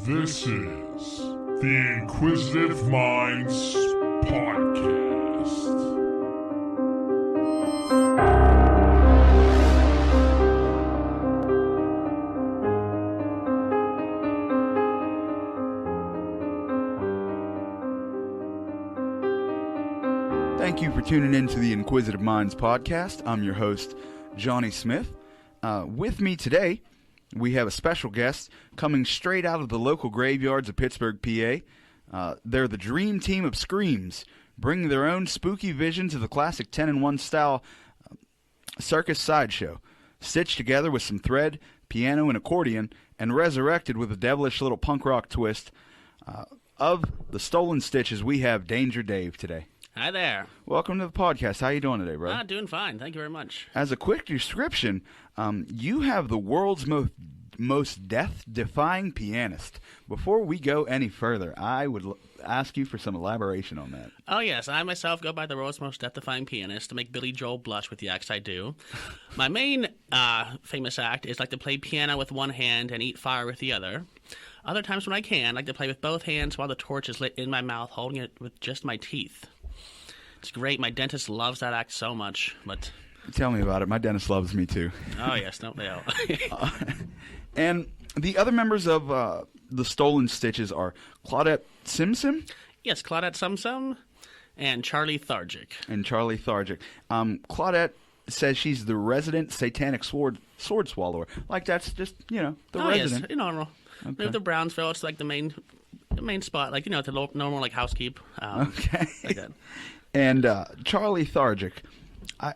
This is the Inquisitive Minds Podcast. Thank you for tuning in to the Inquisitive Minds Podcast. I'm your host, Johnny Smith. With me today, we have a special guest coming straight out of the local graveyards of Pittsburgh, PA. They're the dream team of Screams, bringing their own spooky vision to the classic 10-in-1 style circus sideshow, stitched together with some thread, piano, and accordion, and resurrected with a devilish little punk rock twist. Of the Stolen Stiches, we have Danger Dave today. Hi there. Welcome to the podcast. How you doing today, bro? Doing fine. Thank you very much. As a quick description, you have the world's most death-defying pianist. Before we go any further, I would ask you for some elaboration on that. Oh, yes. I myself go by the world's most death-defying pianist to make Billy Joel blush with the acts I do. My main famous act is like to play piano with one hand and eat fire with the other. Other times when I can, I like to play with both hands while the torch is lit in my mouth, holding it with just my teeth. It's great. My dentist loves that act so much, but... Tell me about it. My dentist loves me, too. Oh, yes. Don't they all? And the other members of the Stolen Stiches are Claudette Simsim? Yes, Claudette Sumsum and Charlie Thargic. Claudette says she's the resident satanic sword swallower. Like, that's just, the resident. Yes, normal. Okay. Move to Brownsville. It's like the main spot. Like, the normal, like, housekeep. Okay. Like that. And Charlie Thargic,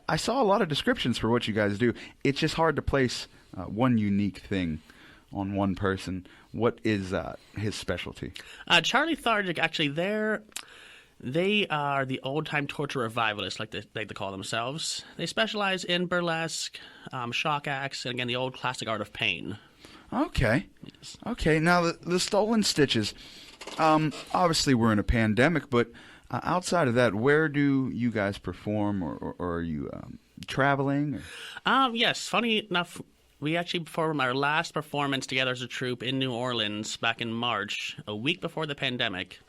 I saw a lot of descriptions for what you guys do. It's just hard to place one unique thing on one person. What is his specialty? Charlie Thargic, actually, they are the old-time torture revivalists, like they call themselves. They specialize in burlesque, shock acts, and, again, the old classic art of pain. Okay. Yes. Okay, now the Stolen Stiches, obviously we're in a pandemic, but... outside of that, where do you guys perform, or are you traveling? Yes, funny enough, we actually performed our last performance together as a troupe in New Orleans back in March, a week before the pandemic,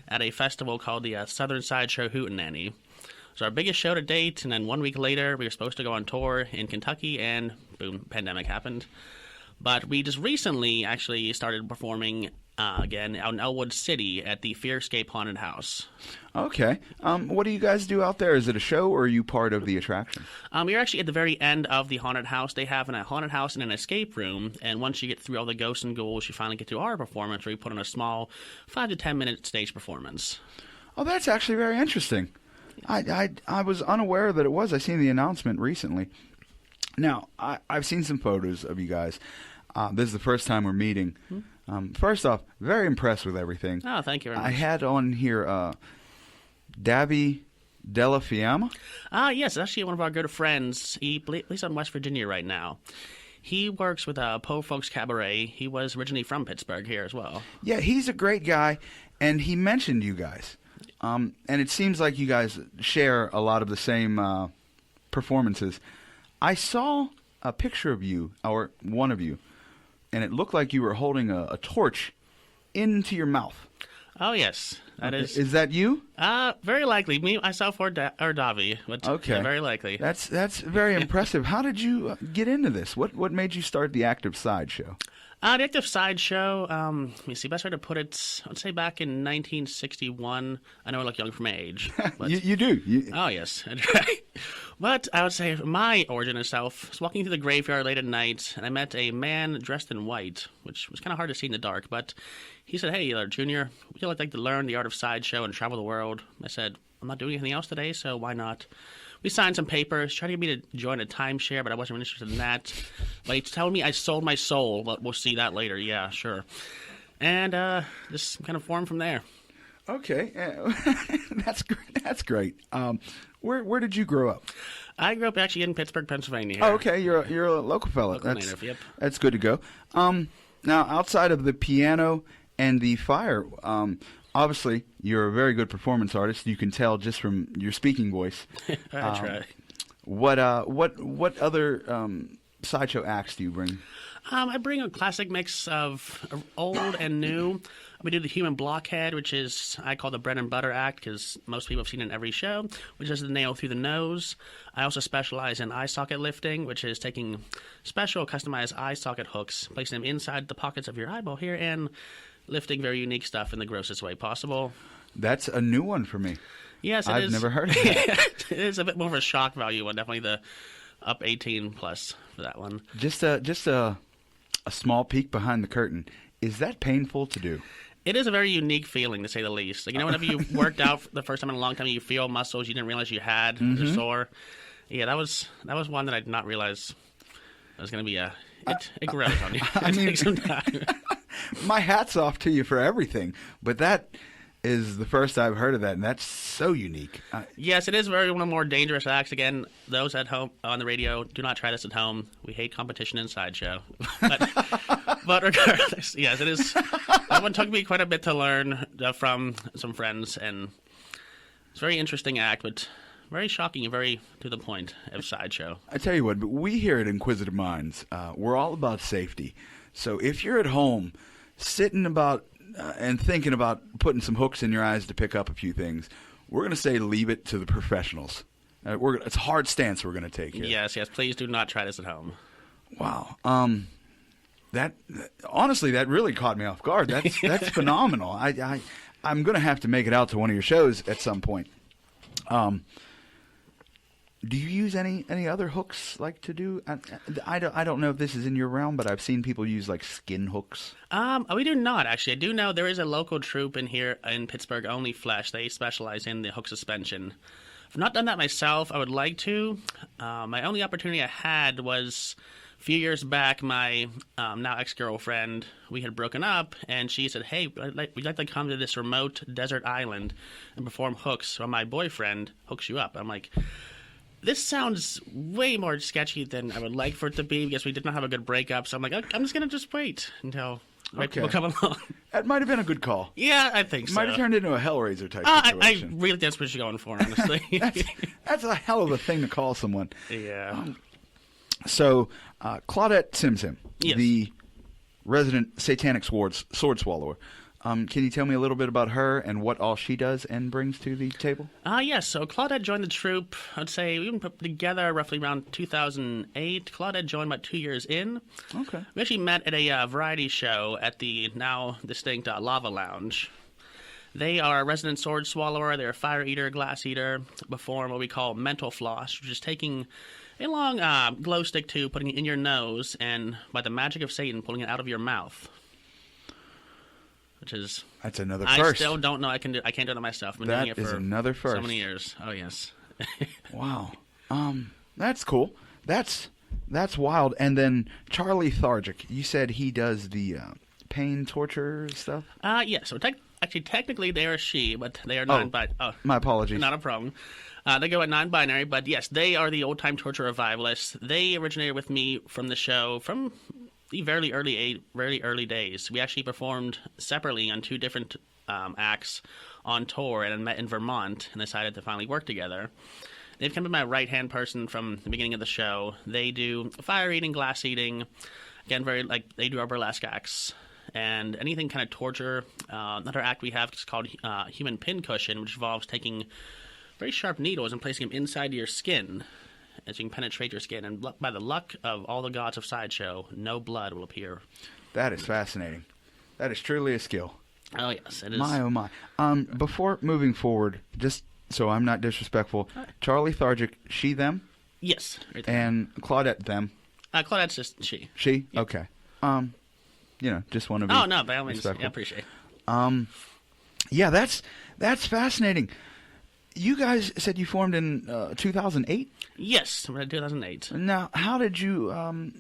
at a festival called the Southern Sideshow Hootenanny. It was our biggest show to date, and then 1 week later, we were supposed to go on tour in Kentucky, and boom, pandemic happened. But we just recently actually started performing again out in Elwood City at the Fearscape Haunted House. Okay. What do you guys do out there? Is it a show, or are you part of the attraction? You're actually at the very end of the haunted house. They have a haunted house and an escape room, and once you get through all the ghosts and ghouls, you finally get to our performance, where we put on a small 5 to 10 minute stage performance. Oh, that's actually very interesting. I was unaware that it was. I seen the announcement recently. Now, I've seen some photos of you guys. This is the first time we're meeting. First off, very impressed with everything. Oh, thank you very much. I had on here Davy Della Fiamma. Yes, actually one of our good friends. He lives in West Virginia right now. He works with Po Folks Cabaret. He was originally from Pittsburgh here as well. Yeah, he's a great guy, and he mentioned you guys. And it seems like you guys share a lot of the same performances. I saw a picture of you, or one of you, and it looked like you were holding a torch into your mouth. Oh, yes. That is. Is that you? Very likely. Me, myself, or Davi. But okay. Yeah, very likely. That's very impressive. How did you get into this? What made you start the active sideshow? The active sideshow, let me see, best way to put it, I would say back in 1961. I know I look young for my age. But... you do. Oh, yes. But I would say my origin itself, I was walking through the graveyard late at night, and I met a man dressed in white, which was kind of hard to see in the dark, but he said, "Hey, Junior, would you like to learn the art of sideshow and travel the world?" I said, "I'm not doing anything else today, so why not?" We signed some papers, tried to get me to join a timeshare, but I wasn't really interested in that. But he told me I sold my soul, but we'll see that later. Yeah, sure. And just kind of formed from there. Okay. That's great. Where did you grow up? I grew up actually in Pittsburgh, Pennsylvania. Oh, okay. You're a local fella. Local native, yep. That's good to go. Now, outside of the piano and the fire, obviously, you're a very good performance artist. You can tell just from your speaking voice. I try. What other sideshow acts do you bring? I bring a classic mix of old and new. We do the human blockhead, which is I call the bread and butter act because most people have seen it in every show, which is the nail through the nose. I also specialize in eye socket lifting, which is taking special customized eye socket hooks, placing them inside the pockets of your eyeball here, and lifting very unique stuff in the grossest way possible. That's a new one for me. Yes, it is. I've never heard of that. It is a bit more of a shock value one, definitely the up 18 plus for that one. Just a small peek behind the curtain. Is that painful to do? It is a very unique feeling, to say the least. Like, whenever you worked out for the first time in a long time, you feel muscles you didn't realize you had. They're sore. Yeah, that was one that I did not realize it was going to be it grows on you. It takes some time. My hat's off to you for everything, but that is the first I've heard of that, and that's so unique. Yes, it is one of the more dangerous acts. Again, those at home on the radio, do not try this at home. We hate competition in Sideshow. But regardless, yes, it is. That one took me quite a bit to learn from some friends, and it's a very interesting act, but very shocking and very to the point of Sideshow. I tell you what, but we here at Inquisitive Minds, we're all about safety. So if you're at home sitting about and thinking about putting some hooks in your eyes to pick up a few things, we're going to say leave it to the professionals. It's a hard stance we're going to take here. Yes, please do not try this at home. Wow. That honestly, that really caught me off guard. That's phenomenal. I'm going to have to make it out to one of your shows at some point. Do you use any other hooks like to do? I don't know if this is in your realm, but I've seen people use like skin hooks. We do not actually. I do know there is a local troupe in here in Pittsburgh, Only Flesh. They specialize in the hook suspension. I've not done that myself. I would like to. My only opportunity I had was a few years back. My now ex-girlfriend, we had broken up, and she said, "Hey, we'd like to come to this remote desert island and perform hooks." So my boyfriend hooks you up. I'm like, this sounds way more sketchy than I would like for it to be because we did not have a good breakup. So I'm like, I'm just going to just wait until people come along. That might have been a good call. Yeah, I think so. Might have turned into a Hellraiser type I situation. really think that's what you're going for, honestly. that's a hell of a thing to call someone. Yeah. So, Claudette Simsim, yes, the resident satanic sword swallower. Can you tell me a little bit about her and what all she does and brings to the table? Yes. So Claudette joined the troupe, I'd say we put together roughly around 2008. Claudette joined about 2 years in. Okay. We actually met at a variety show at the now distinct Lava Lounge. They are a resident sword swallower. They're a fire eater, glass eater, perform what we call mental floss, which is taking a long glow stick tube, putting it in your nose, and by the magic of Satan, pulling it out of your mouth. Which is that's another I first. Still don't know. I can't do it myself. I've been doing it for another first. So many years. Oh yes. Wow. That's cool. That's wild. And then Charlie Thargic, you said he does the pain torture stuff? Yeah. So technically they are she, but they are non-binary. Oh, my apologies. Not a problem. They go at non-binary, but yes, they are the old-time torture revivalists. They originated with me from the show from the very early days. We actually performed separately on two different acts on tour and met in Vermont and decided to finally work together. They've come to my right-hand person from the beginning of the show. They do fire eating, glass eating. Again, they do our burlesque acts. And anything kind of torture. Another act we have is called human pincushion, which involves taking very sharp needles and placing them inside your skin, as you can penetrate your skin, and by the luck of all the gods of Sideshow, no blood will appear. That is fascinating. That is truly a skill. Oh, yes, it is. My, oh, my. Before moving forward, just so I'm not disrespectful, Charlie Thargic, she, them? Yes. Right there. And Claudette, them? Claudette's just she. She? Yep. Okay. Just want to be no, by all means. respectful. Yeah, I appreciate it. Yeah, that's fascinating. You guys said you formed in 2008? Yes, 2008. Now, how did you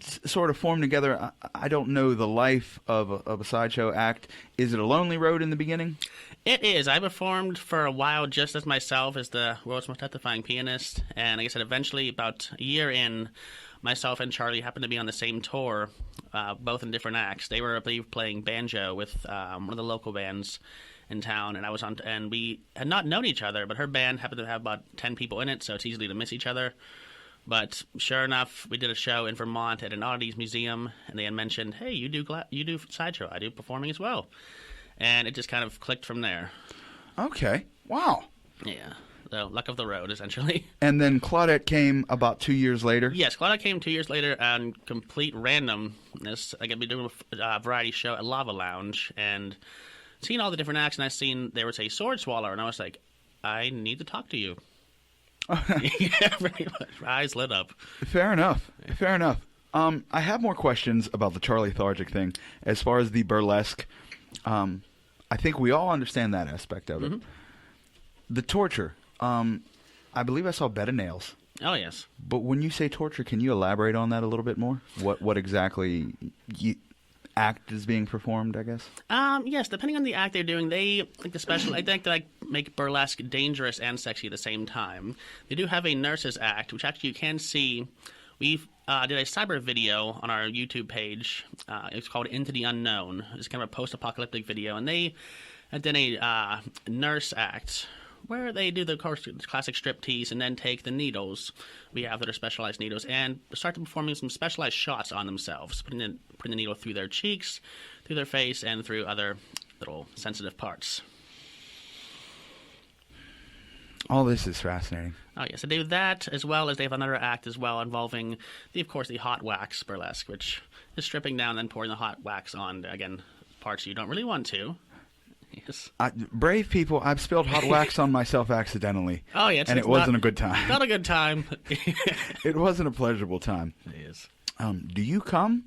sort of form together? I don't know the life of a sideshow act. Is it a lonely road in the beginning? It is. I performed for a while just as myself as the world's most death-defying pianist, and like I said, eventually, about a year in, myself and Charlie happened to be on the same tour, both in different acts. They were, I believe, playing banjo with one of the local bands in town, and I was on, and we had not known each other, but her band happened to have about 10 people in it, so it's easy to miss each other. But sure enough, we did a show in Vermont at an oddities museum, and they had mentioned, "Hey, you do sideshow. I do performing as well," and it just kind of clicked from there. Okay. Wow. Yeah. So, luck of the road, essentially. And then Claudette came about 2 years later? Yes, Claudette came 2 years later on complete randomness. I got to be doing a variety show at Lava Lounge and seeing all the different acts, and I seen there was a sword swallower, and I was like, I need to talk to you. Yeah, pretty much. My eyes lit up. Fair enough. Fair enough. I have more questions about the Charlie Thargic thing. As far as the burlesque, I think we all understand that aspect of it. Mm-hmm. The torture. I believe I saw bed of nails. Oh, yes. But when you say torture, can you elaborate on that a little bit more? What exactly act is being performed, I guess? Yes, depending on the act they're doing, I think they make burlesque dangerous and sexy at the same time. They do have a nurses act, which actually you can see. We did a cyber video on our YouTube page. It's called Into the Unknown. It's kind of a post-apocalyptic video, and they did a nurse act where they do the classic striptease and then take the needles we have that are specialized needles and start performing some specialized shots on themselves, putting the needle through their cheeks, through their face, and through other little sensitive parts. All this is fascinating. Oh, yes. So they do that, as well as they have another act as well involving, of course, the hot wax burlesque, which is stripping down and then pouring the hot wax on, again, parts you don't really want to. Yes. Brave people, I've spilled hot wax on myself accidentally. Oh, yeah. And it wasn't a good time. Not a good time. It wasn't a pleasurable time. It is. Do you come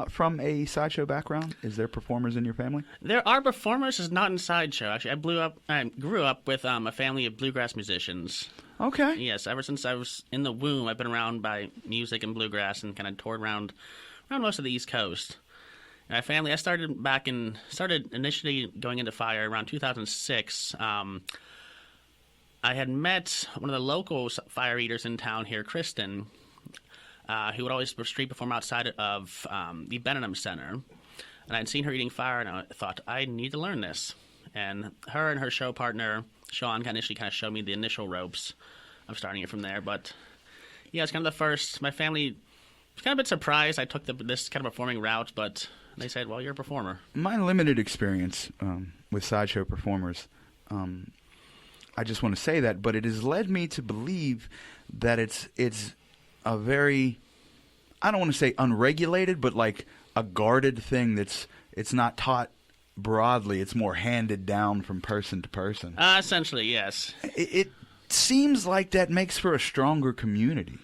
from a sideshow background? Is there performers in your family? There are performers, it's not in sideshow. Actually, I grew up with a family of bluegrass musicians. Okay. Yes, ever since I was in the womb, I've been around by music and bluegrass and kind of toured around most of the East Coast. My family, I started initially going into fire around 2006. I had met one of the local fire eaters in town here, Kristen, who would always street perform outside of the Benham Center. And I'd seen her eating fire, and I thought, I need to learn this. And her show partner, Sean, initially kind of showed me the initial ropes of starting it from there. But, yeah, it's kind of the first. My family was kind of a bit surprised I took this kind of performing route, but they said, well, you're a performer. My limited experience with sideshow performers, I just want to say that, but it has led me to believe that it's a very, I don't want to say unregulated, but like a guarded thing it's not taught broadly. It's more handed down from person to person. Essentially, yes. It seems like that makes for a stronger community.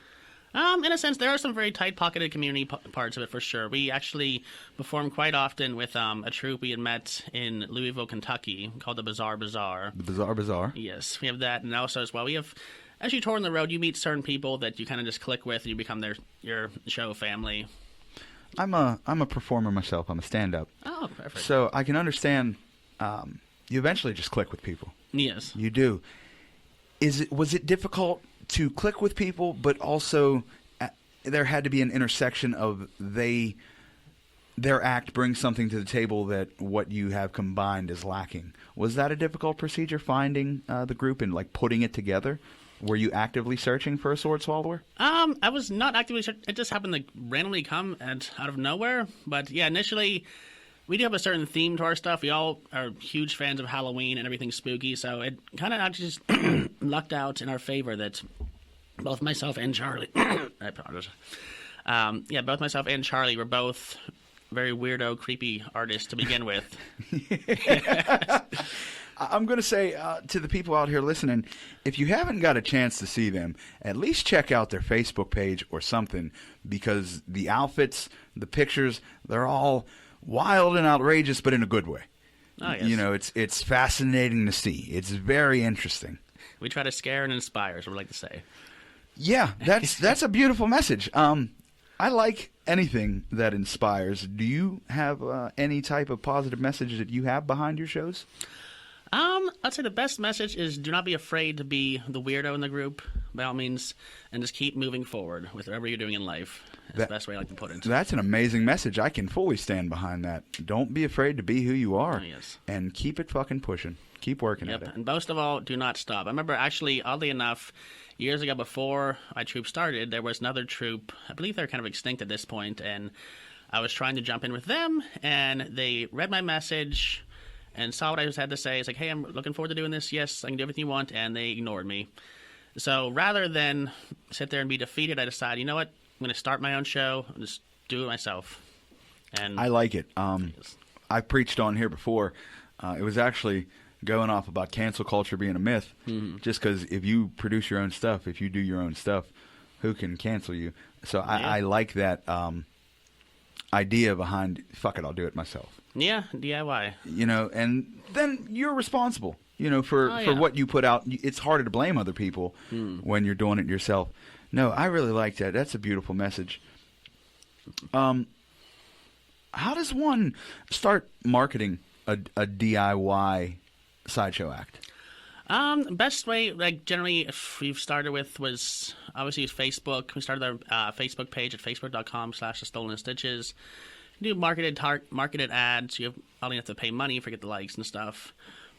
In a sense, there are some very tight-pocketed community parts of it, for sure. We actually perform quite often with a troupe we had met in Louisville, Kentucky, called the Bizarre Bazaar. The Bizarre Bazaar? Yes, we have that, and also as well, we have, as you tour on the road, you meet certain people that you kind of just click with, and you become your show family. I'm a performer myself. I'm a stand-up. Oh, perfect. So I can understand you eventually just click with people. Yes. You do. Was it difficult to click with people, but also there had to be an intersection of their act brings something to the table that what you have combined is lacking? Was that a difficult procedure, finding the group and like putting it together? Were you actively searching for a sword swallower? I was not actively searching. It just happened to randomly come out of nowhere. But yeah, initially, we do have a certain theme to our stuff. We all are huge fans of Halloween and everything spooky, so it kind of just lucked out in our favor that both myself and Charlie, I apologize. Both myself and Charlie were both very weirdo, creepy artists to begin with. I'm going to say to the people out here listening, if you haven't got a chance to see them, at least check out their Facebook page or something, because the outfits, the pictures, they're all wild and outrageous, but in a good way. Oh, yes. You know, it's fascinating to see. It's very interesting. We try to scare and inspire, is what we like to say. Yeah, that's a beautiful message. I like anything that inspires. Do you have any type of positive message that you have behind your shows? I'd say the best message is do not be afraid to be the weirdo in the group, by all means, and just keep moving forward with whatever you're doing in life. That's the best way I like to put it. That's an amazing message. I can fully stand behind that. Don't be afraid to be who you are. Oh, yes. And keep it fucking pushing. Keep working at it. And most of all, do not stop. I remember, actually, oddly enough, years ago before my troop started, there was another troop. I believe they're kind of extinct at this point, and I was trying to jump in with them, and they read my message and saw what I had to say. It's like, hey, I'm looking forward to doing this. Yes, I can do everything you want, and they ignored me. So rather than sit there and be defeated, I decided, you know what? I'm going to start my own show and just do it myself. And I like it. I preached on here before. It was actually going off about cancel culture being a myth. Mm-hmm. Just because if you produce your own stuff, if you do your own stuff, who can cancel you? So I like that idea behind, fuck it, I'll do it myself. Yeah, DIY. You know, and then you're responsible, you know, for what you put out. It's harder to blame other people when you're doing it yourself. No, I really like that. That's a beautiful message. How does one start marketing a DIY sideshow act? Best way, like generally, if we've started with was obviously Facebook. We started our Facebook page at facebook.com/thestolenstitches. Do marketed ads. You only have to pay money, forget the likes and stuff.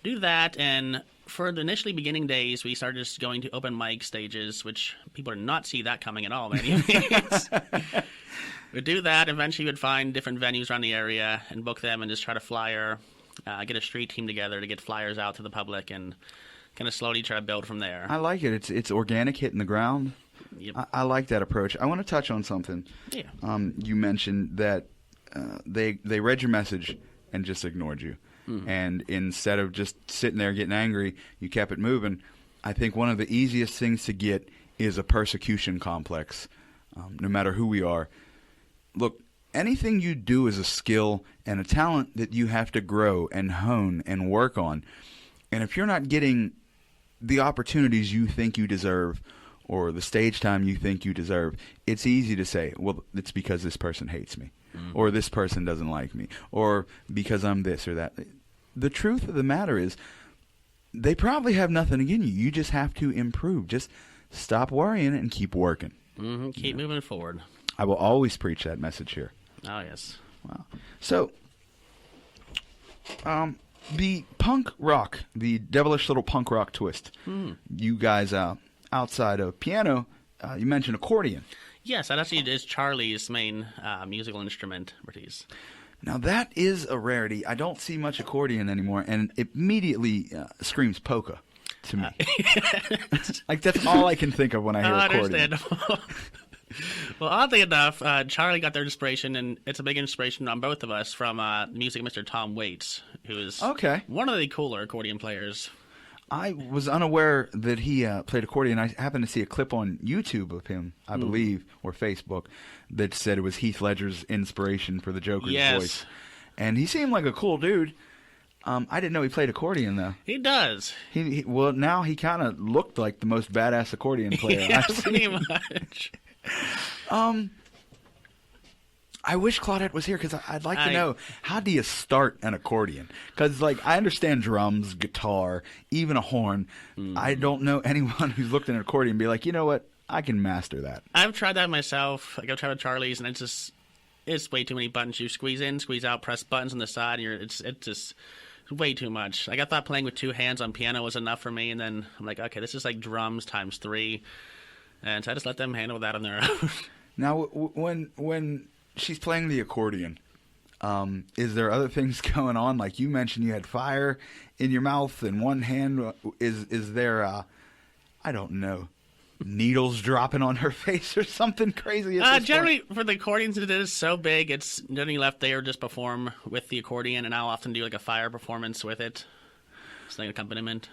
Do that, and for the initially beginning days, we started just going to open mic stages, which people did not see that coming at all by any means. We'd do that. Eventually, we'd find different venues around the area and book them and just try to flyer, get a street team together to get flyers out to the public and kind of slowly try to build from there. I like it. It's organic, hitting the ground. Yep. I like that approach. I want to touch on something. Yeah. You mentioned that they read your message and just ignored you. Mm-hmm. And instead of just sitting there getting angry, you kept it moving. I think one of the easiest things to get is a persecution complex, no matter who we are. Look, anything you do is a skill and a talent that you have to grow and hone and work on. And if you're not getting the opportunities you think you deserve or the stage time you think you deserve, it's easy to say, well, it's because this person hates me. Or this person doesn't like me, or because I'm this or that. The truth of the matter is they probably have nothing against you. You just have to improve. Just stop worrying and keep working. Mm-hmm. Keep moving forward. I will always preach that message here. Oh, yes. Wow. So, the punk rock, the devilish little punk rock twist, you guys outside of piano, you mentioned accordion. Yes, that actually is Charlie's main musical instrument. Now, that is a rarity. I don't see much accordion anymore, and it immediately screams polka to me. Like, that's all I can think of when I hear accordion. Understandable. Well, oddly enough, Charlie got their inspiration, and it's a big inspiration on both of us, from music Mr. Tom Waits, who is one of the cooler accordion players. I was unaware that he played accordion. I happened to see a clip on YouTube of him, I believe, or Facebook, that said it was Heath Ledger's inspiration for the Joker's voice. And he seemed like a cool dude. I didn't know he played accordion, though. He does. Well, now he kind of looked like the most badass accordion player I've seen. Pretty much. I wish Claudette was here because I'd like to know, how do you start an accordion? Because, like, I understand drums, guitar, even a horn. I don't know anyone who's looked at an accordion and be like, you know what, I can master that. I've tried that myself. Like, I've tried with Charlie's, and it's way too many buttons. You squeeze in, squeeze out, press buttons on the side, and it's just way too much. Like, I thought playing with two hands on piano was enough for me, and then I'm like, okay, this is like drums times 3. And so I just let them handle that on their own. Now, when she's playing the accordion, is there other things going on? Like you mentioned, you had fire in your mouth in one hand. Is there, I don't know, needles dropping on her face or something crazy? Generally, for the accordions, it is so big, it's generally left there just perform with the accordion, and I'll often do like a fire performance with it. It's like an accompaniment.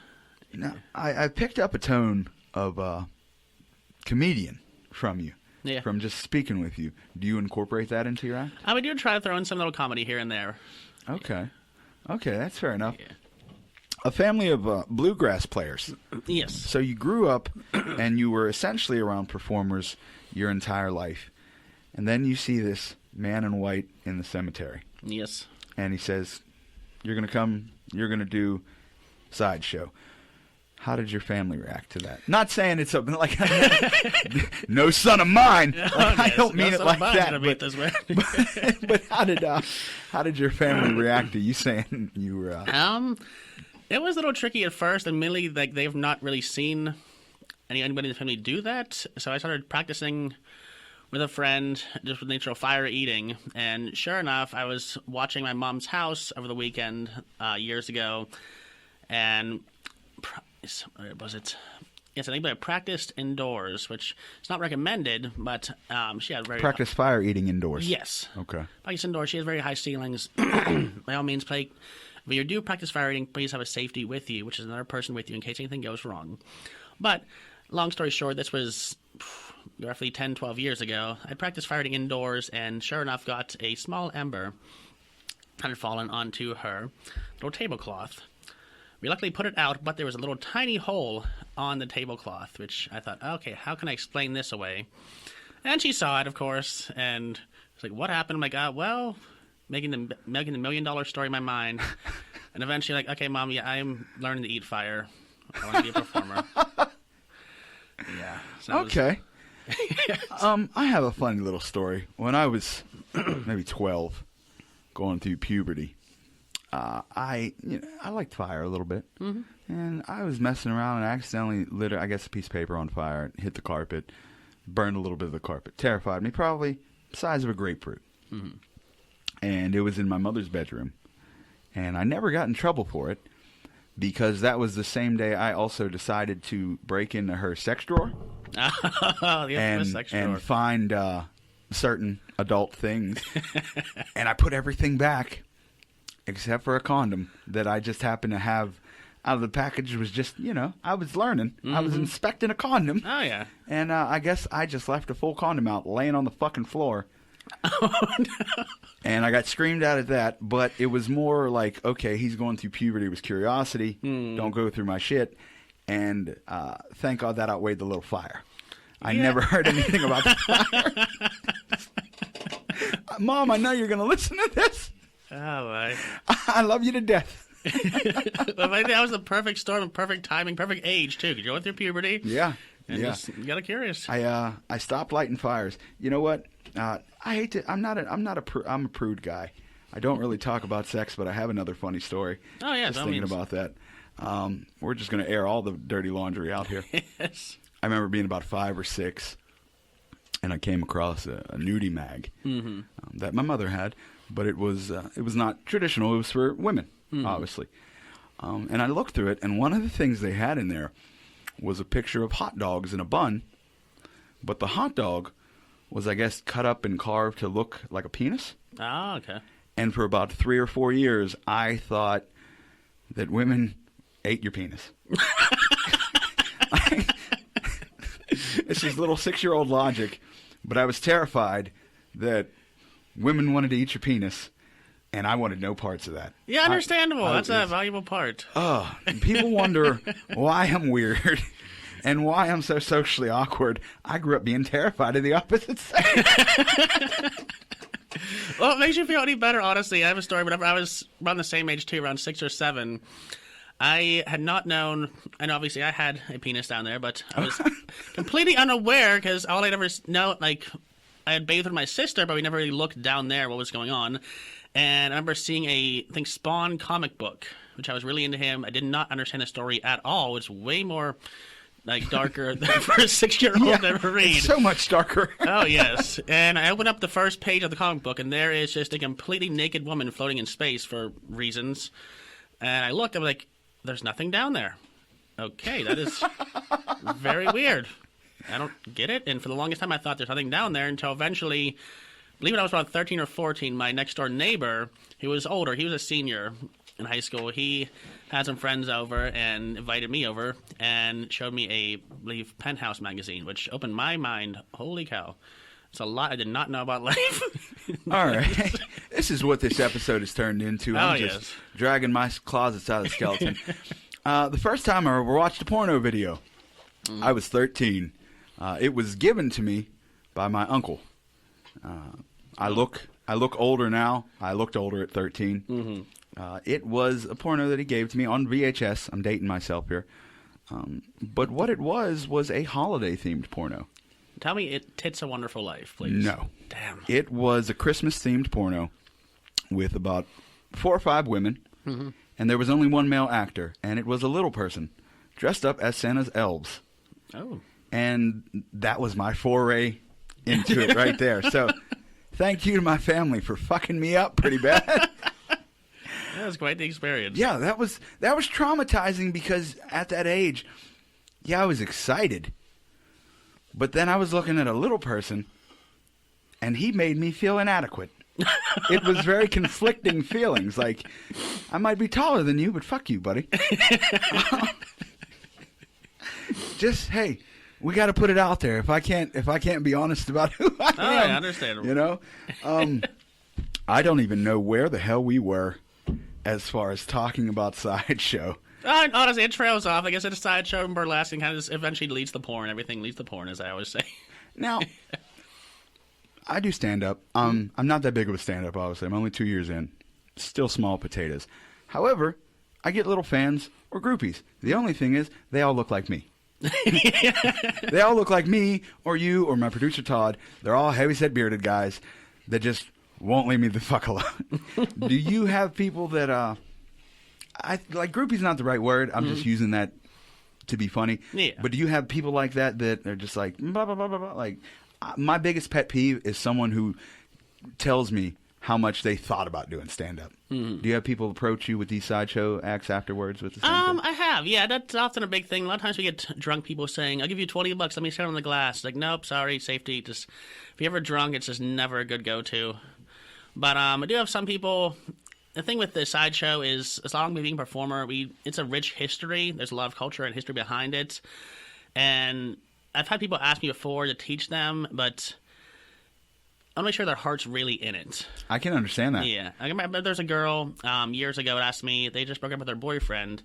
Now, I picked up a tone of comedian from you. Yeah. From just speaking with you. Do you incorporate that into your act? We do try to throw in some little comedy here and there. Okay. Okay, that's fair enough. Yeah. A family of bluegrass players. Yes. So you grew up and you were essentially around performers your entire life. And then you see this man in white in the cemetery. Yes. And he says, you're going to come, you're going to do sideshow. How did your family react to that? Not saying it's something like no son of mine. I don't mean it like that. But how did your family react to you saying you were? It was a little tricky at first. Admittedly, like they've not really seen anybody in the family do that. So I started practicing with a friend, just with the nature of fire eating. And sure enough, I was watching my mom's house over the weekend years ago, and was it? Yes, I think I practiced indoors, which is not recommended, but she had very... Practice fire eating indoors? Yes. Okay. Practice indoors. She has very high ceilings. By all means, when you do practice fire eating, please have a safety with you, which is another person with you in case anything goes wrong. But, long story short, this was roughly 10, 12 years ago. I practiced fire eating indoors, and sure enough, got a small ember that had fallen onto her little tablecloth. We luckily put it out, but there was a little tiny hole on the tablecloth, which I thought, okay, how can I explain this away? And she saw it, of course, and was like, what happened? I'm like, well, making the $1 million story in my mind. And eventually, like, okay, Mom, yeah, I'm learning to eat fire. I want to be a performer. Yeah. So okay. I have a funny little story. When I was maybe 12, going through puberty, I liked fire a little bit, and I was messing around and accidentally lit, I guess, a piece of paper on fire, hit the carpet, burned a little bit of the carpet. Terrified me, probably the size of a grapefruit. And it was in my mother's bedroom, and I never got in trouble for it because that was the same day I also decided to break into her sex drawer and find certain adult things, and I put everything back. Except for a condom that I just happened to have out of the package. Was just, I was learning. I was inspecting a condom. Oh, yeah. And I guess I just left a full condom out laying on the fucking floor. Oh, no. And I got screamed at that, but it was more like, okay, he's going through puberty. It was curiosity. Don't go through my shit. And thank God that outweighed the little fire. I never heard anything about the fire. Mom, I know you're going to listen to this. Oh, my. I love you to death. Well, I think that was the perfect storm, perfect timing, perfect age, too. Because you're going through puberty. Yeah. And just got curious. I stopped lighting fires. You know what? I hate to. I'm a prude guy. I don't really talk about sex, but I have another funny story. Oh, yeah. Just thinking about that. We're just going to air all the dirty laundry out here. Yes. I remember being about 5 or 6, and I came across a nudie mag that my mother had. But it was not traditional. It was for women, obviously. And I looked through it, and one of the things they had in there was a picture of hot dogs in a bun. But the hot dog was, I guess, cut up and carved to look like a penis. Oh, okay. And for about 3 or 4 years, I thought that women ate your penis. It's just little 6-year-old logic. But I was terrified that women wanted to eat your penis, and I wanted no parts of that. Yeah, understandable. That's a valuable part. People wonder why I'm weird and why I'm so socially awkward. I grew up being terrified of the opposite sex. Well, it makes you feel any better, honestly. I have a story. Whenever I was around the same age, too, around 6 or 7, I had not known, and obviously I had a penis down there, but I was completely unaware because all I'd ever know, like, I had bathed with my sister, but we never really looked down there what was going on. And I remember seeing I think, Spawn comic book, which I was really into him. I did not understand the story at all. It's way more, like, darker than for a 6-year-old to ever read. It's so much darker. Oh, yes. And I opened up the first page of the comic book, and there is just a completely naked woman floating in space for reasons. And I looked, I was like, there's nothing down there. Okay, that is very weird. I don't get it. And for the longest time, I thought there's nothing down there until eventually, I believe when I was around 13 or 14, my next door neighbor, who was older, he was a senior in high school, he had some friends over and invited me over and showed me I believe, Penthouse magazine, which opened my mind. Holy cow. It's a lot I did not know about life. All right. This is what this episode has turned into. I'm just dragging my closets out of the skeleton. The first time I ever watched a porno video, I was 13. It was given to me by my uncle. I look older now. I looked older at 13. It was a porno that he gave to me on VHS. I'm dating myself here. But what it was a holiday-themed porno. Tell me It's a Wonderful Life, please. No. Damn. It was a Christmas-themed porno with about 4 or 5 women, and there was only one male actor, and it was a little person dressed up as Santa's elves. Oh. And that was my foray into it right there. So thank you to my family for fucking me up pretty bad. That was quite the experience. Yeah, that was traumatizing because at that age, I was excited. But then I was looking at a little person, and he made me feel inadequate. It was very conflicting feelings. Like, I might be taller than you, but fuck you, buddy. Just, hey, we got to put it out there. If I can't be honest about who I am, yeah, understandable. You know, I don't even know where the hell we were as far as talking about Sideshow. Honestly, it trails off. I guess it's a sideshow and burlesque and kind of eventually leads to porn. Everything leads to porn, as I always say. Now, I do stand-up. I'm not that big of a stand-up, obviously. I'm only 2 years in. Still small potatoes. However, I get little fans or groupies. The only thing is, they all look like me. They all look like me or you or my producer Todd. They're all heavyset bearded guys that just won't leave me the fuck alone. Do you have people that like groupie's not the right word. I'm just using that to be funny. Yeah. But do you have people like that are just like blah blah blah blah blah? Like my biggest pet peeve is someone who tells me how much they thought about doing stand up. Do you have people approach you with these sideshow acts afterwards with the same thing? I have. Yeah, that's often a big thing. A lot of times we get drunk people saying, "I'll give you $20. Let me sit on the glass." Like, nope, sorry, safety. Just if you're ever drunk, it's just never a good go-to. But I do have some people. The thing with the sideshow is, as long as being a performer, it's a rich history. There's a lot of culture and history behind it. And I've had people ask me before to teach them, but I want to make sure their heart's really in it. I can understand that. Yeah. I remember there's a girl years ago that asked me, they just broke up with their boyfriend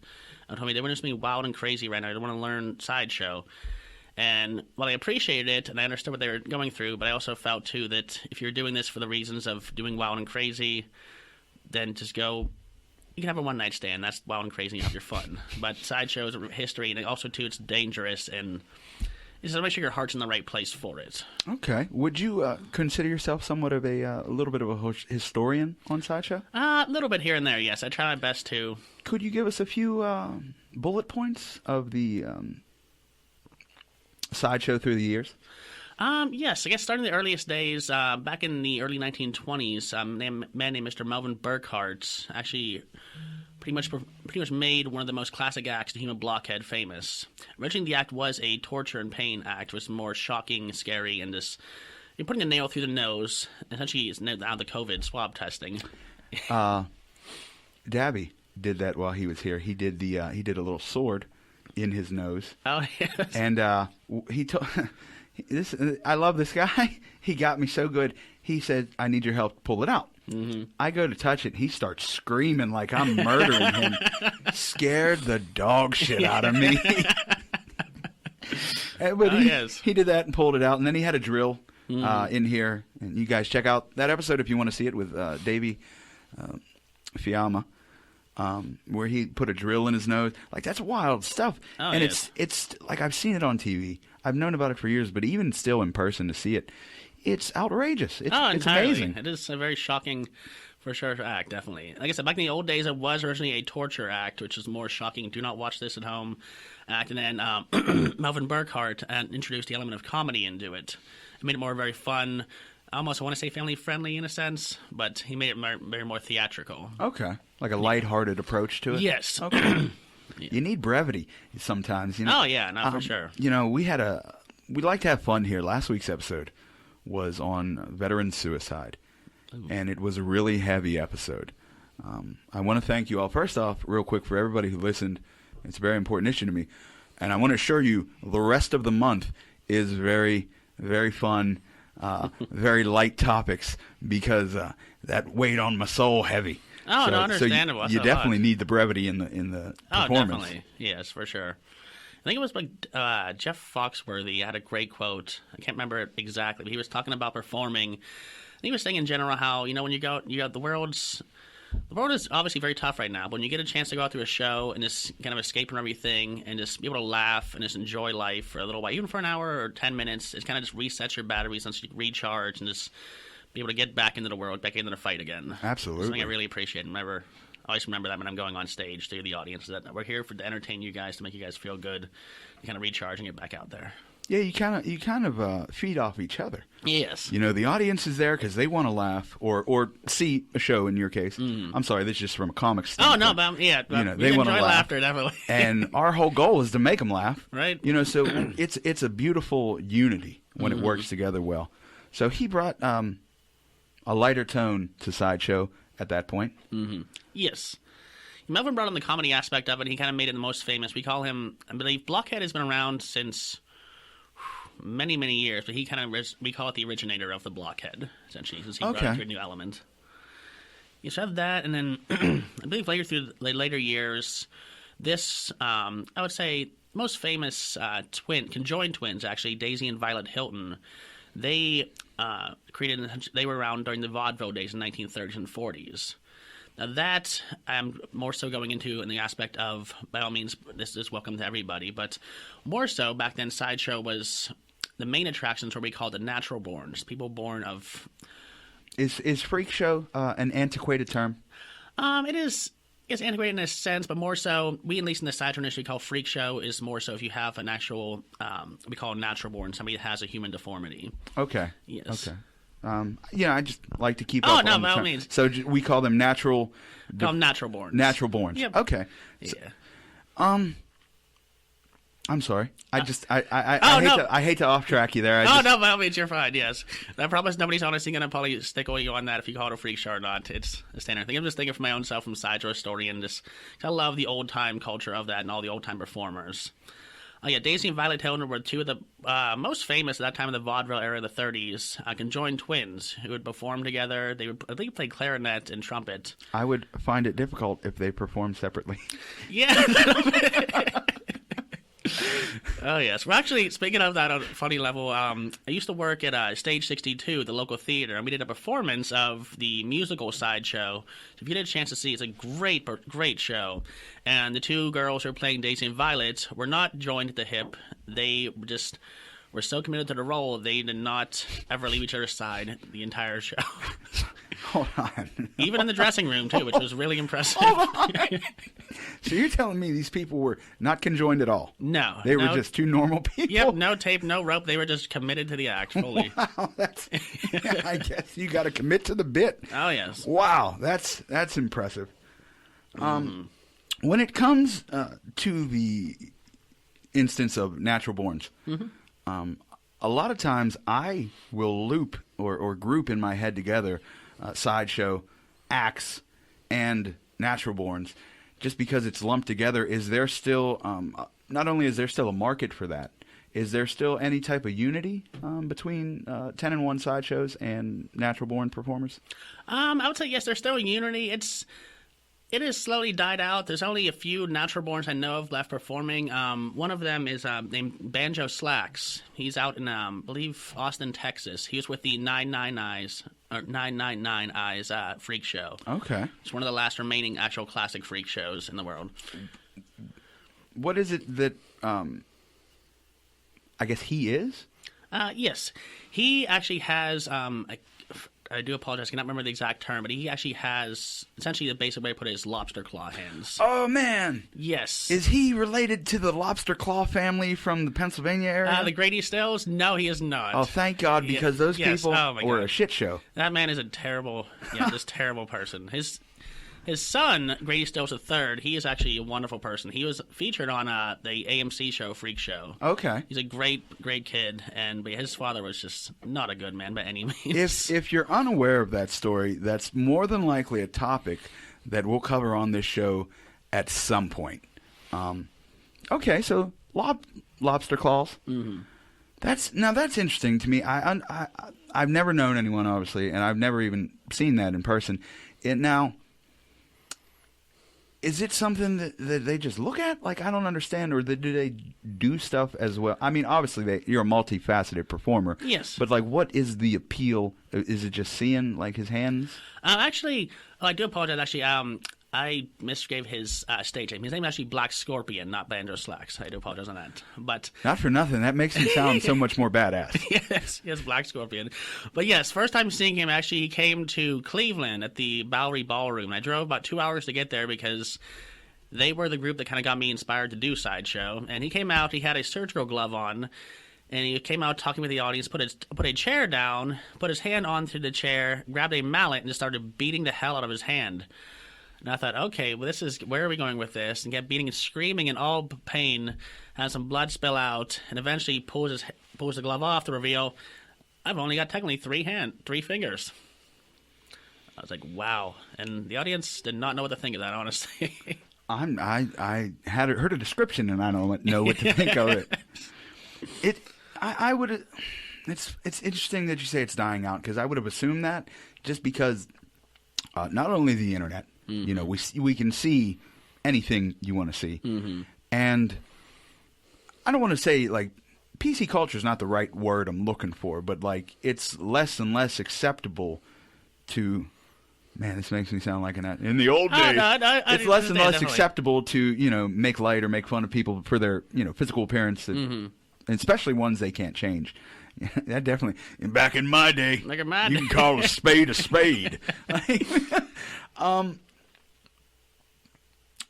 and told me they want to just be wild and crazy right now. They want to learn sideshow. And while I appreciated it and I understood what they were going through, but I also felt, too, that if you're doing this for the reasons of doing wild and crazy, then just go. You can have a one-night stand. That's wild and crazy. You have your fun. But sideshows are history, and also, too, it's dangerous. And just make sure your heart's in the right place for it. Okay. Would you consider yourself somewhat of a little bit of a historian on sideshow? A little bit here and there, yes. I try my best to. Could you give us a few bullet points of the sideshow through the years? Yes, I guess starting in the earliest days, back in the early 1920s, a man named Mr. Melvin Burkhart actually pretty much made one of the most classic acts to human blockhead famous. Originally, the act was a torture and pain act, which was more shocking, scary, and just you're putting a nail through the nose. Essentially, it's now the COVID swab testing. Dabby did that while he was here. He did a little sword in his nose. Oh, yes. And he told. I love this guy. He got me so good. He said, "I need your help to pull it out." Mm-hmm. I go to touch it. He starts screaming like I'm murdering him. Scared the dog shit out of me. But he did that and pulled it out. And then he had a drill in here. And you guys check out that episode if you want to see it with Davey Fiamma. Where he put a drill in his nose. Like, that's wild stuff. Oh, and yes. it's like, I've seen it on TV. I've known about it for years, but even still in person to see it, it's outrageous. It's amazing. It is a very shocking, for sure, act, definitely. Like I said, back in the old days, it was originally a torture act, which is more shocking. Do not watch this at home act. And then Melvin Burkhart introduced the element of comedy into it. It made it more very fun. Almost, I want to say family-friendly in a sense, but he made it very more theatrical. Okay. Like a lighthearted approach to it? Yes. Okay. Yeah. You need brevity sometimes. You know? Oh, yeah, no, for sure. You know, we like to have fun here. Last week's episode was on veteran suicide, and it was a really heavy episode. I want to thank you all, first off, real quick, for everybody who listened. It's a very important issue to me. And I want to assure you, the rest of the month is very, very fun, very light topics, because that weighed on my soul heavy. Oh, no, understandable. So you definitely need the brevity in the performance. Oh, definitely. Yes, for sure. I think it was like Jeff Foxworthy had a great quote. I can't remember it exactly, but he was talking about performing. And he was saying in general how, when you go the world's The world is obviously very tough right now, but when you get a chance to go out to a show and just kind of escape from everything and just be able to laugh and just enjoy life for a little while, even for an hour or 10 minutes, it kind of just resets your batteries and recharge and just be able to get back into the world, back into the fight again. Absolutely. Something I really appreciate. I always remember that when I'm going on stage to the audience, that we're here to entertain you guys, to make you guys feel good, to kind of recharge and get back out there. Yeah, you kind of feed off each other. Yes. You know, the audience is there because they want to laugh or see a show. In your case, I'm sorry, this is just from a comic standpoint. Oh no, but they want to laugh. Laughter, definitely. And our whole goal is to make them laugh, right? You know, so it's a beautiful unity when it works together well. So he brought a lighter tone to Sideshow at that point. Mm-hmm. Yes. Melvin brought in the comedy aspect of it. He kind of made it the most famous. We call him, I believe, Blockhead has been around since many, many years, but he kind of, we call it the originator of the Blockhead, essentially, since he brought it to a new element. You just have that, and then I believe later through the later years, this, I would say, most famous conjoined twins, actually, Daisy and Violet Hilton, they they were around during the vaudeville days in the 1930s and 40s. Now that I'm more so going into in the aspect of, by all means, this is welcome to everybody, but more so back then, Sideshow was the main attractions were we called the natural borns, people born of. Is freak show an antiquated term? It's antiquated in a sense, but more so, we at least in the Sideshow industry call freak show is more so if you have an actual, we call natural born, somebody that has a human deformity. Okay. Yes. Okay. I just like to keep up on by all means. So we call them natural... Call them natural borns. Natural borns. Yep. Okay. Yeah. So, I'm sorry. I hate to off track you there. No, by all means, you're fine. Yes, I promise nobody's honestly gonna probably stick with you on that if you call it a freak show or not. It's a standard thing. I'm just thinking for my own self from Sideshow story and just I love the old time culture of that and all the old time performers. Oh yeah, Daisy and Violet Hilton were two of the most famous at that time in the vaudeville era of the 30s, conjoined twins who would perform together. They would, I think, play clarinet and trumpet. I would find it difficult if they performed separately. Yeah. Oh, yes. Well, actually, speaking of that on a funny level, I used to work at Stage 62, the local theater, and we did a performance of the musical Sideshow. So if you get a chance to see, it's a great, great show. And the two girls who are playing Daisy and Violet were not joined at the hip. They just were so committed to the role, they did not ever leave each other's side the entire show. Hold on. Even in the dressing room, too, which was really impressive. So you're telling me these people were not conjoined at all? No. They were just two normal people? Yep, no tape, no rope. They were just committed to the act fully. Wow, I guess you got to commit to the bit. Oh, yes. Wow, that's impressive. When it comes to the instance of natural borns, a lot of times I will loop or group in my head together Sideshow, acts, and natural borns, just because it's lumped together. Is there still, not only is there still a market for that, is there still any type of unity between 10 and 1 Sideshows and natural born performers? I would say yes, there's still a unity. It has slowly died out. There's only a few natural borns I know of left performing. One of them is named Banjo Slacks. He's out in, I believe, Austin, Texas. He was with the 999 Eyes freak show. Okay. It's one of the last remaining actual classic freak shows in the world. What is it that, I guess he is? Yes. He actually has... I do apologize, I cannot remember the exact term, but he actually has, essentially the basic way to put it is lobster claw hands. Oh, man. Yes. Is he related to the lobster claw family from the Pennsylvania area? The Grady Stills? No, he is not. Oh, thank God, because those people were a shit show. That man is a terrible, just terrible person. His son, Grady Stills III, he is actually a wonderful person. He was featured on the AMC show, Freak Show. Okay. He's a great, great kid, but his father was just not a good man by any means. If you're unaware of that story, that's more than likely a topic that we'll cover on this show at some point. Okay, so lobster claws. Mm-hmm. That's interesting to me. I've never known anyone, obviously, and I've never even seen that in person. Is it something that they just look at? Like, I don't understand. Or do they do stuff as well? I mean, obviously, you're a multifaceted performer. Yes. But, like, what is the appeal? Is it just seeing, like, his hands? Actually, I do apologize. Actually, I misgave his stage name. His name is actually Black Scorpion, not Banjo Slacks. I do apologize on that. But not for nothing. That makes him sound so much more badass. yes, Black Scorpion. But yes, first time seeing him, actually, he came to Cleveland at the Bowery Ballroom. I drove about 2 hours to get there because they were the group that kind of got me inspired to do Sideshow. And he came out. He had a surgical glove on. And he came out talking with the audience, put a chair down, put his hand onto the chair, grabbed a mallet, and just started beating the hell out of his hand. And I thought, okay, well, where are we going with this? And kept beating and screaming in all pain, had some blood spill out, and eventually pulls the glove off to reveal, I've only got technically three fingers. I was like, wow. And the audience did not know what to think of that, honestly. I had heard a description, and I don't know what to think of it. I would. It's interesting that you say it's dying out, because I would have assumed that, just because not only the internet. Mm-hmm. You know, we can see anything you want to see. Mm-hmm. And I don't want to say, like, PC culture is not the right word I'm looking for, but, like, it's less and less acceptable to... Man, this makes me sound like in the old days. It's less and less acceptable to, you know, make light or make fun of people for their, you know, physical appearance, and especially ones they can't change. That definitely... Back in my day, you can call a spade a spade.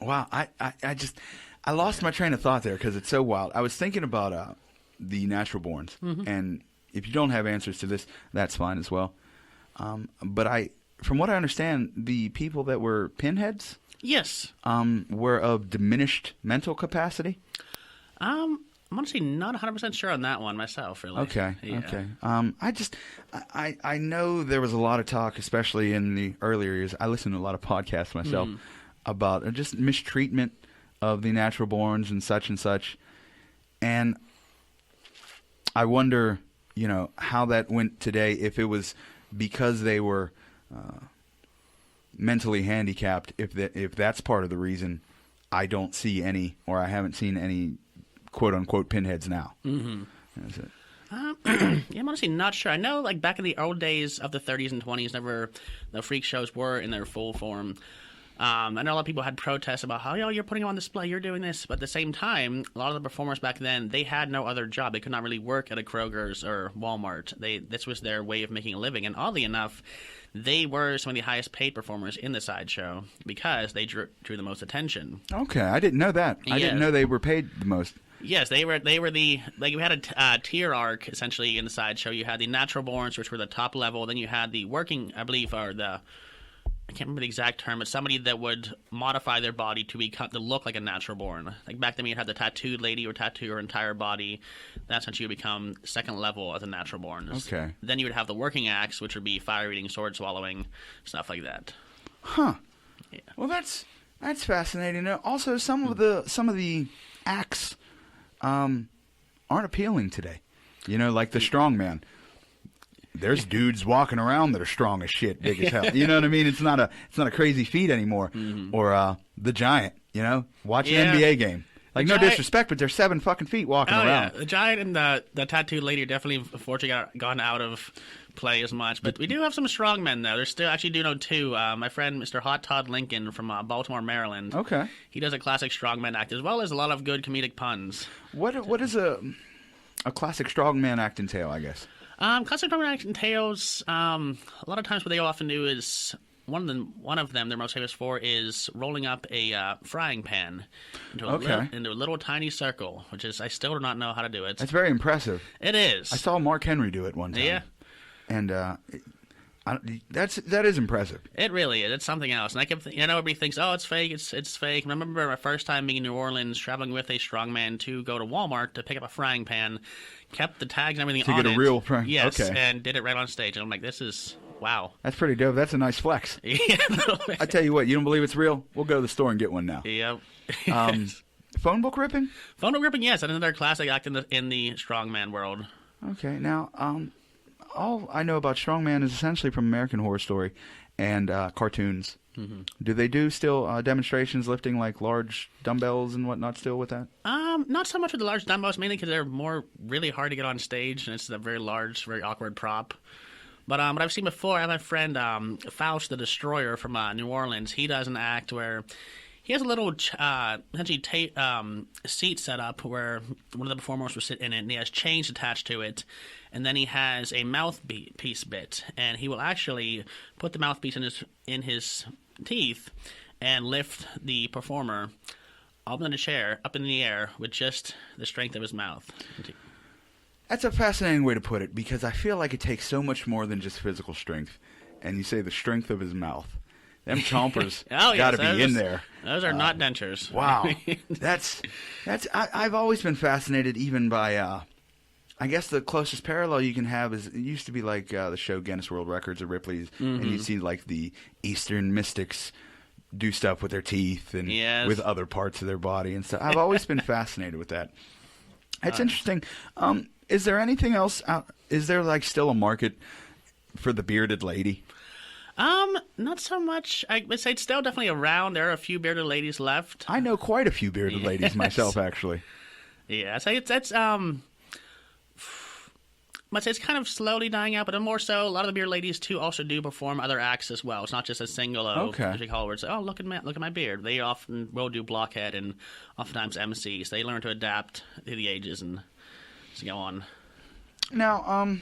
Wow, I lost my train of thought there because it's so wild. I was thinking about the natural borns, and if you don't have answers to this, that's fine as well. But from what I understand, the people that were pinheads, yes, were of diminished mental capacity. I'm honestly not 100% sure on that one myself. Really. Okay. Yeah. Okay. I know there was a lot of talk, especially in the earlier years. I listened to a lot of podcasts myself. About just mistreatment of the natural borns and such. And I wonder, you know, how that went today, if it was because they were mentally handicapped, if that's part of the reason I don't see any, or I haven't seen any quote-unquote pinheads now. Mm-hmm. That's it. Yeah, I'm honestly not sure. I know, like, back in the old days of the 30s and 20s, whenever the freak shows were in their full form, I know a lot of people had protests about how, you're putting them on display, you're doing this. But at the same time, a lot of the performers back then, they had no other job. They could not really work at a Kroger's or Walmart. This was their way of making a living. And oddly enough, they were some of the highest paid performers in the Sideshow because they drew the most attention. Okay, I didn't know that. I didn't know they were paid the most. Yes, they were the, like, you had a tier arc essentially in the Sideshow. You had the natural borns, which were the top level. Then you had the working, I believe, or I can't remember the exact term, but somebody that would modify their body to look like a natural born. Like back then, you had the tattooed lady or tattoo her entire body. That's when she would become second level as a natural born. Okay. Then you would have the working acts, which would be fire eating, sword swallowing, stuff like that. Huh. Yeah. Well, that's fascinating. Also, some of the acts aren't appealing today. You know, like the strongman. There's dudes walking around that are strong as shit, big as hell. You know what I mean? It's not a crazy feat anymore. Mm-hmm. Or the Giant, you know? Watch an NBA game. Like, no disrespect, but they're 7 fucking feet walking around. Yeah. The Giant and the tattooed lady are definitely, unfortunately, gone out of play as much. But we do have some strong men, though. There's still, actually, do know two. My friend, Mr. Hot Todd Lincoln from Baltimore, Maryland. Okay. He does a classic strongman act, as well as a lot of good comedic puns. What is a classic strongman act entail, I guess? Classic strongman act entails, a lot of times what they often do is, one of them they're most famous for is rolling up a frying pan into a little tiny circle, which is, I still do not know how to do it. That's very impressive. It is. I saw Mark Henry do it one time. Yeah. And that is impressive. It really is. It's something else. And I kept, everybody thinks, oh, it's fake. It's fake. I remember my first time being in New Orleans, traveling with a strongman to go to Walmart to pick up a frying pan, kept the tags and everything on it. To get a real frying. Yes, okay. And did it right on stage. And I'm like, this is wow. That's pretty dope. That's a nice flex. Yeah, a little bit. I tell you what, you don't believe it's real? We'll go to the store and get one now. Yep. Phone book ripping? Phone book ripping, yes. Another classic act in the strongman world. Okay, now all I know about strongman is essentially from American Horror Story, and cartoons. Mm-hmm. Do they do still demonstrations lifting like large dumbbells and whatnot still with that? Not so much with the large dumbbells, mainly because they're really hard to get on stage, and it's a very large, very awkward prop. But what I've seen before, I have a friend, Faust the Destroyer from New Orleans. He does an act where he has a little seat set up where one of the performers will sit in it, and he has chains attached to it. And then he has a mouthpiece bit, and he will actually put the mouthpiece in his teeth and lift the performer up in the air with just the strength of his mouth. That's a fascinating way to put it, because I feel like it takes so much more than just physical strength. And you say the strength of his mouth. Them chompers got to be in there. Those are not dentures. Wow. I've always been fascinated even by, I guess the closest parallel you can have is, it used to be like the show Guinness World Records or Ripley's, and you'd see like the Eastern mystics do stuff with their teeth and with other parts of their body and stuff. I've always been fascinated with that. It's interesting. Is there anything else out? Is there like still a market for the bearded lady? Not so much. I would say it's still definitely around. There are a few bearded ladies left. I know quite a few bearded ladies myself, actually. Yeah, so it's it's kind of slowly dying out, but more so, a lot of the bearded ladies too also do perform other acts as well. It's not just a single as we call it, where it's like, oh, look at my beard. They often will do blockhead and oftentimes MCs. They learn to adapt to the ages and to go on. Now,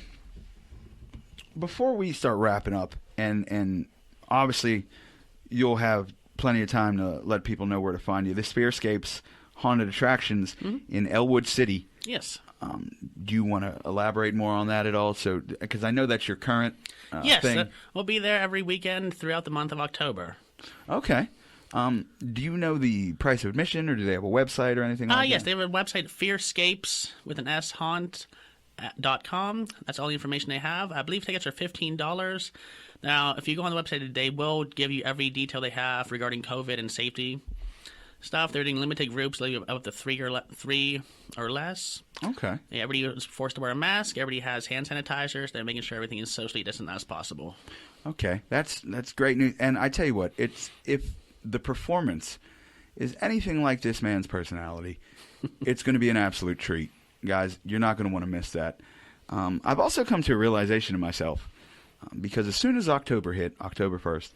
before we start wrapping up, and obviously you'll have plenty of time to let people know where to find you. The Spherescapes Haunted Attractions in Elwood City. Yes. Do you want to elaborate more on that at all? So, because I know that's your current thing. We'll be there every weekend throughout the month of October. Okay. Do you know the price of admission, or do they have a website or anything like that? Yes, they have a website, Fearscapes with an S, haunt.com. That's all the information they have. I believe tickets are $15. Now, if you go on the website, they will give you every detail they have regarding COVID and safety stuff. They're doing limited groups, up to three or less. Okay. Yeah, everybody is forced to wear a mask. Everybody has hand sanitizers. They're making sure everything is socially distant as possible. Okay, that's great news. And I tell you what, if the performance is anything like this man's personality, it's going to be an absolute treat. Guys, you're not going to want to miss that. I've also come to a realization of myself, because as soon as October hit, October 1st,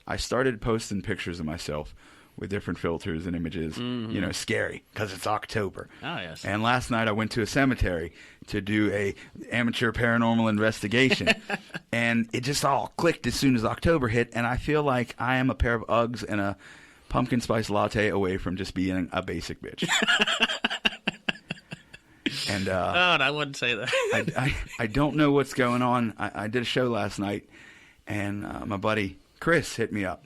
I started posting pictures of myself with different filters and images, scary, because it's October. Oh, yes. And last night I went to a cemetery to do a amateur paranormal investigation, and it just all clicked as soon as October hit, and I feel like I am a pair of Uggs and a pumpkin spice latte away from just being a basic bitch. And I wouldn't say that. I don't know what's going on. I did a show last night, and my buddy Chris hit me up.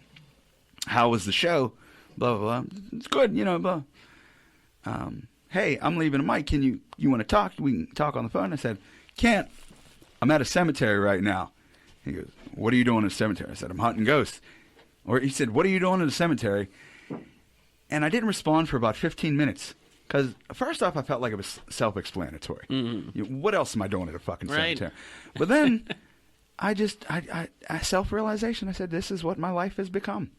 How was the show? Blah, blah, blah. It's good, blah. Hey, I'm leaving a mic. Can you want to talk? We can talk on the phone. I said, can't. I'm at a cemetery right now. He goes, what are you doing at a cemetery? I said, I'm hunting ghosts. Or he said, what are you doing at a cemetery? And I didn't respond for about 15 minutes. Because first off, I felt like it was self-explanatory. Mm-hmm. What else am I doing at a fucking cemetery? But then I self-realization. I said, this is what my life has become.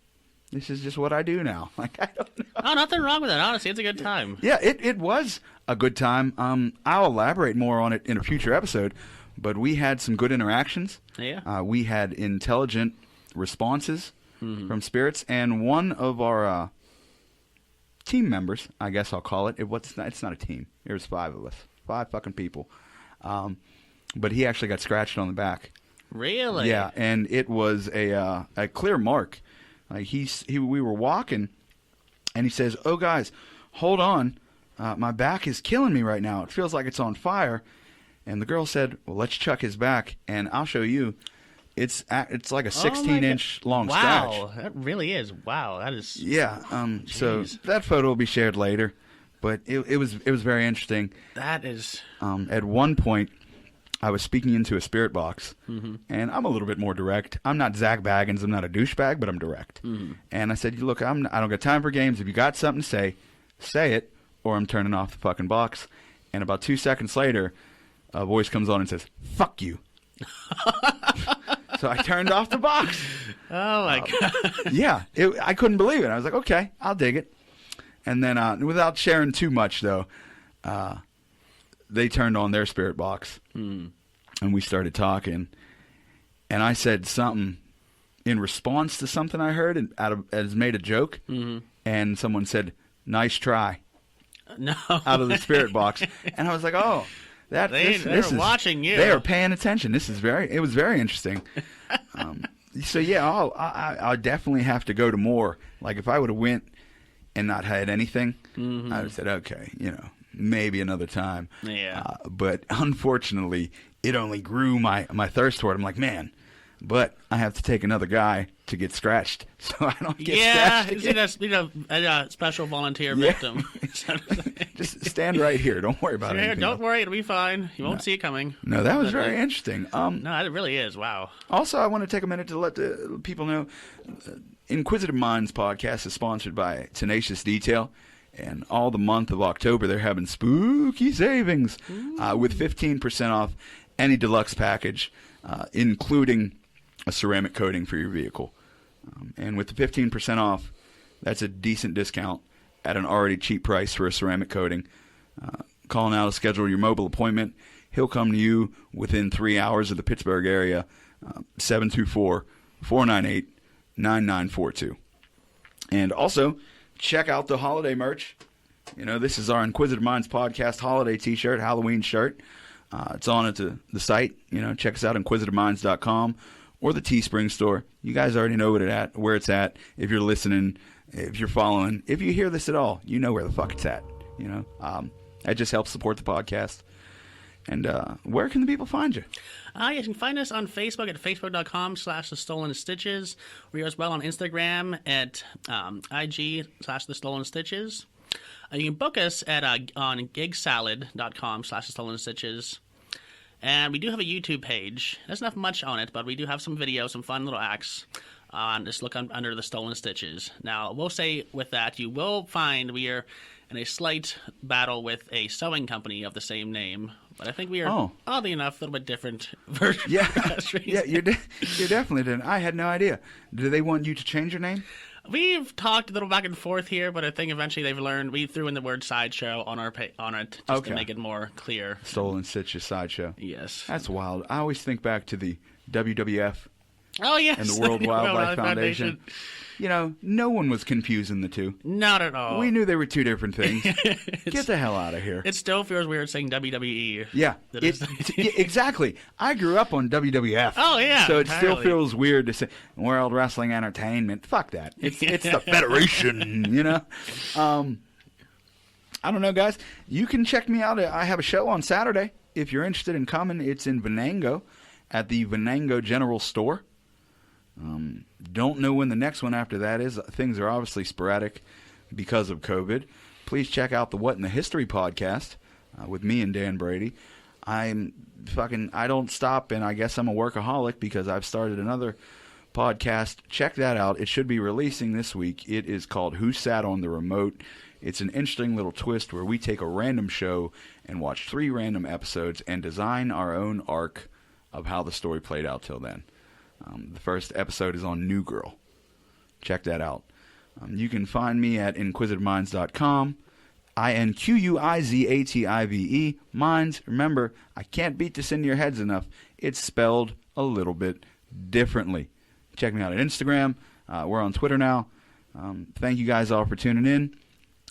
This is just what I do now. Like, I don't know. Oh, nothing wrong with that. Honestly, it's a good time. Yeah, it was a good time. I'll elaborate more on it in a future episode. But we had some good interactions. Yeah. We had intelligent responses from spirits. And one of our team members, I guess I'll call it. It's not a team. There was 5 of us. 5 fucking people. But he actually got scratched on the back. Really? Yeah, and it was a clear mark. Like we were walking, and he says, "Oh guys, hold on, my back is killing me right now. It feels like it's on fire." And the girl said, "Well, let's chuck his back, and I'll show you. It's like a 16-inch long scratch." Wow, that really is. Wow, that is. Yeah. So that photo will be shared later, but it was very interesting. That is. At one point, I was speaking into a spirit box, and I'm a little bit more direct. I'm not Zach Baggins. I'm not a douchebag, but I'm direct. And I said, look, I don't got time for games. If you got something to say it, or I'm turning off the fucking box. And about 2 seconds later, a voice comes on and says, "Fuck you." So I turned off the box. Oh, my God. Yeah, I couldn't believe it. I was like, okay, I'll dig it. And then, without sharing too much, though, they turned on their spirit box, and we started talking. And I said something in response to something I heard, and as made a joke. And someone said, "Nice try." No. Out of the spirit box, and I was like, "Oh, this is watching you. They are paying attention. It was very interesting." So yeah, I'll definitely have to go to more. Like if I would have went and not had anything, I would have said, okay, maybe another time. Yeah. But unfortunately, it only grew my thirst for it. I'm like, man, but I have to take another guy to get scratched, so I don't get scratched again. A special volunteer victim. Just stand right here. Don't worry about it. Don't worry, it'll be fine. You won't see it coming. No, that was very interesting. No, it really is. Wow. Also, I want to take a minute to let the people know Inquisitive Minds podcast is sponsored by Tenacious Detail. And all the month of October, they're having spooky savings with 15% off any deluxe package, including a ceramic coating for your vehicle. And with the 15% off, that's a decent discount at an already cheap price for a ceramic coating. Call now to schedule your mobile appointment. He'll come to you within 3 hours of the Pittsburgh area, 724-498-9942. And also, check out the holiday merch. This is our Inquisitive Minds podcast holiday t-shirt, Halloween shirt. It's on at the site. Check us out, inquisitiveminds.com or the Teespring store. You guys already know where it's at. If you're listening, if you're following, if you hear this at all, you know where the fuck it's at. That just helps support the podcast. And where can the people find you? You can find us on Facebook at facebook.com/The Stolen Stitches. We are as well on Instagram at IG/The Stolen Stitches. You can book us at on gigsalad.com/The Stolen Stitches. And we do have a YouTube page. There's not much on it, but we do have some videos, some fun little acts. Just look under the Stolen Stitches. Now, we'll say with that, you will find we are in a slight battle with a sewing company of the same name. But I think we are, oddly enough, a little bit different versions. Yeah, you're definitely different. I had no idea. Do they want you to change your name? We've talked a little back and forth here, but I think eventually they've learned. We threw in the word sideshow on it just to make it more clear. Stolen Stitches Sideshow. Yes. That's wild. I always think back to the WWF. Oh, yes. And the World Wildlife Foundation. No one was confusing the two. Not at all. We knew they were two different things. Get the hell out of here. It still feels weird saying WWE. Yeah, exactly. I grew up on WWF. Oh, yeah. So it still feels weird to say World Wrestling Entertainment. Fuck that. It's the Federation, I don't know, guys. You can check me out. I have a show on Saturday. If you're interested in coming, it's in Venango at the Venango General Store. Don't know when the next one after that is. Things are obviously sporadic because of COVID. Please check out the What in the History podcast with me and Dan Brady. I don't stop, and I guess I'm a workaholic because I've started another podcast. Check that out. It should be releasing this week. It is called Who Sat on the Remote? It's an interesting little twist where we take a random show and watch 3 random episodes and design our own arc of how the story played out till then. The first episode is on New Girl. Check that out. You can find me at inquisitiveminds.com. INQUIZATIVE. Minds. Remember, I can't beat this into your heads enough. It's spelled a little bit differently. Check me out on Instagram. We're on Twitter now. Thank you guys all for tuning in.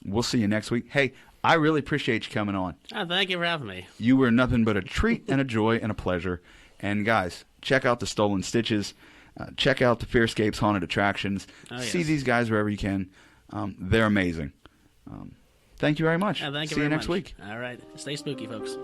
We'll see you next week. Hey, I really appreciate you coming on. Thank you for having me. You were nothing but a treat and a joy and a pleasure. And guys, check out the Stolen Stitches. Check out the Fearscape's Haunted Attractions. See these guys wherever you can. They're amazing. Thank you very much. Thank you See very you next much. week. All right. Stay spooky, folks.